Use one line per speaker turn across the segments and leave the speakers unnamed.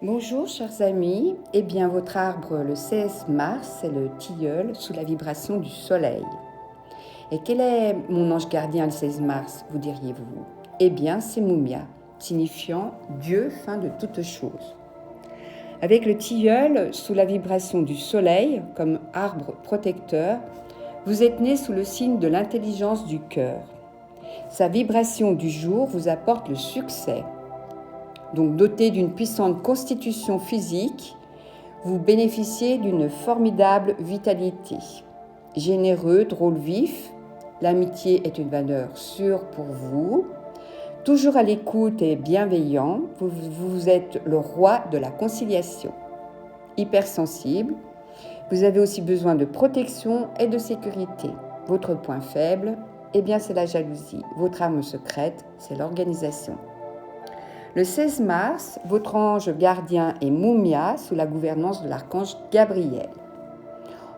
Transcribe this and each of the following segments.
Bonjour chers amis, eh bien votre arbre le 16 mars, c'est le tilleul sous la vibration du soleil. Et quel est mon ange gardien le 16 mars, vous diriez-vous? Eh bien c'est Mumia, signifiant Dieu fin de toutes choses. Avec le tilleul sous la vibration du soleil comme arbre protecteur, vous êtes né sous le signe de l'intelligence du cœur. Sa vibration du jour vous apporte le succès. Donc doté d'une puissante constitution physique, vous bénéficiez d'une formidable vitalité. Généreux, drôle vif, l'amitié est une valeur sûre pour vous. Toujours à l'écoute et bienveillant, vous êtes le roi de la conciliation. Hypersensible, vous avez aussi besoin de protection et de sécurité. Votre point faible, eh bien c'est la jalousie. Votre arme secrète, c'est l'organisation. Le 16 mars, votre ange gardien est Mumia sous la gouvernance de l'archange Gabriel.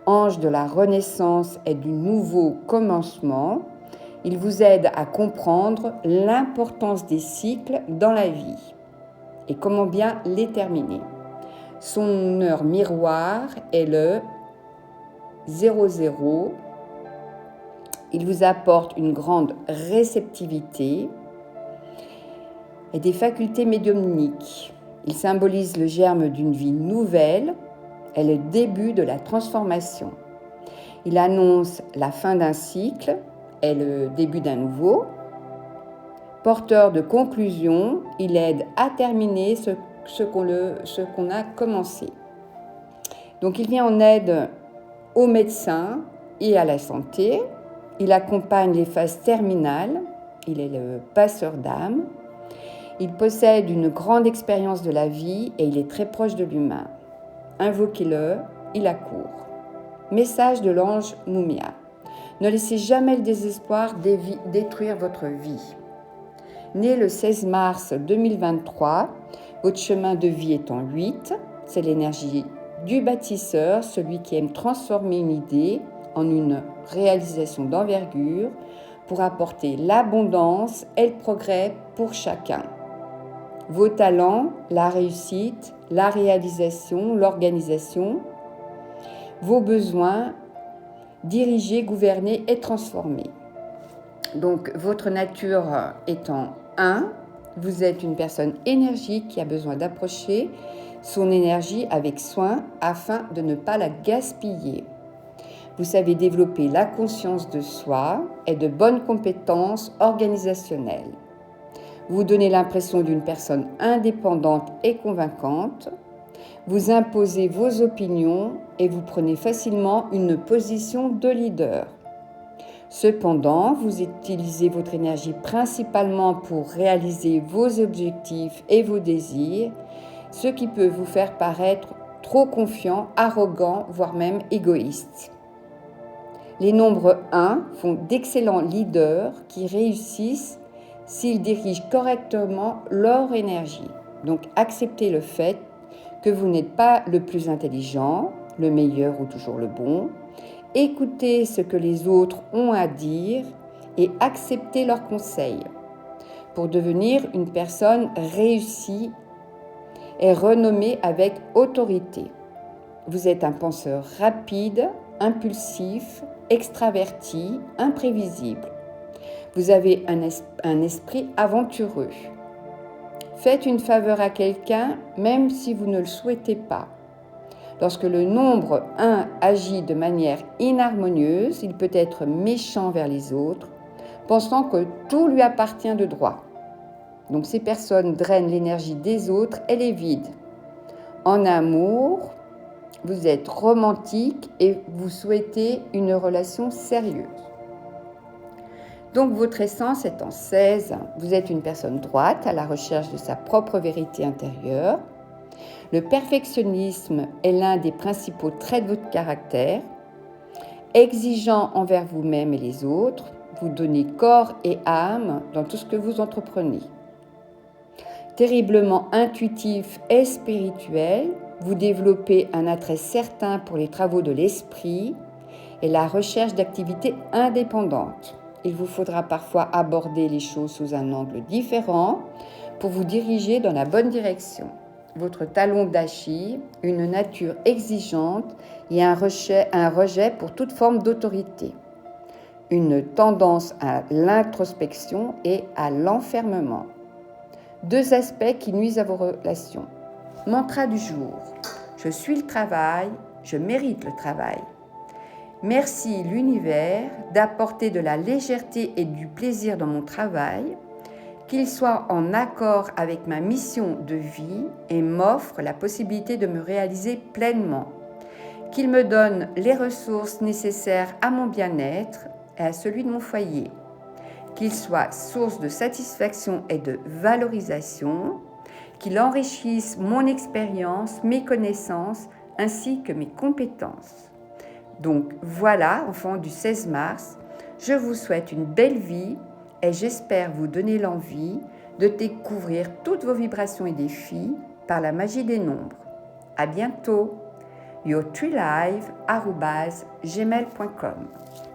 Ange de la renaissance et du nouveau commencement, il vous aide à comprendre l'importance des cycles dans la vie et comment bien les terminer. Son heure miroir est le 00. Il vous apporte une grande réceptivité et des facultés médiumniques. Il symbolise le germe d'une vie nouvelle et le début de la transformation. Il annonce la fin d'un cycle et le début d'un nouveau. Porteur de conclusion, il aide à terminer ce qu'on a commencé. Donc il vient en aide aux médecins et à la santé. Il accompagne les phases terminales. Il est le passeur d'âme. Il possède une grande expérience de la vie et il est très proche de l'humain. Invoquez-le, il accourt. Message de l'ange Mumia. Ne laissez jamais le désespoir détruire votre vie. Né le 16 mars 2023, votre chemin de vie est en 8. C'est l'énergie du bâtisseur, celui qui aime transformer une idée en une réalisation d'envergure pour apporter l'abondance et le progrès pour chacun. Vos talents, la réussite, la réalisation, l'organisation, vos besoins, diriger, gouverner et transformer. Donc, votre nature étant 1, vous êtes une personne énergique qui a besoin d'approcher son énergie avec soin afin de ne pas la gaspiller. Vous savez développer la conscience de soi et de bonnes compétences organisationnelles. Vous donnez l'impression d'une personne indépendante et convaincante. Vous imposez vos opinions et vous prenez facilement une position de leader. Cependant, vous utilisez votre énergie principalement pour réaliser vos objectifs et vos désirs, ce qui peut vous faire paraître trop confiant, arrogant, voire même égoïste. Les nombres 1 font d'excellents leaders qui réussissent s'ils dirigent correctement leur énergie. Donc, acceptez le fait que vous n'êtes pas le plus intelligent, le meilleur ou toujours le bon. Écoutez ce que les autres ont à dire et acceptez leurs conseils pour devenir une personne réussie et renommée avec autorité. Vous êtes un penseur rapide, impulsif, extraverti, imprévisible. Vous avez un esprit aventureux. Faites une faveur à quelqu'un même si vous ne le souhaitez pas. Lorsque le nombre 1 agit de manière inharmonieuse, il peut être méchant vers les autres, pensant que tout lui appartient de droit. Donc ces personnes drainent l'énergie des autres et les vident. En amour, vous êtes romantique et vous souhaitez une relation sérieuse. Donc votre essence est en 16. Vous êtes une personne droite à la recherche de sa propre vérité intérieure. Le perfectionnisme est l'un des principaux traits de votre caractère. Exigeant envers vous-même et les autres, vous donnez corps et âme dans tout ce que vous entreprenez. Terriblement intuitif et spirituel, vous développez un attrait certain pour les travaux de l'esprit et la recherche d'activités indépendantes. Il vous faudra parfois aborder les choses sous un angle différent pour vous diriger dans la bonne direction. votre talon d'Achille, une nature exigeante et un rejet pour toute forme d'autorité, une tendance à l'introspection et à l'enfermement. 2 aspects qui nuisent à vos relations. Mantra du jour. Je suis le travail, je mérite le travail. Merci l'univers d'apporter de la légèreté et du plaisir dans mon travail, qu'il soit en accord avec ma mission de vie et m'offre la possibilité de me réaliser pleinement, qu'il me donne les ressources nécessaires à mon bien-être et à celui de mon foyer, qu'il soit source de satisfaction et de valorisation, qu'il enrichisse mon expérience, mes connaissances ainsi que mes compétences. Donc voilà, enfants du 16 mars, je vous souhaite une belle vie et j'espère vous donner l'envie de découvrir toutes vos vibrations et défis par la magie des nombres. À bientôt. yourtreelive@gmail.com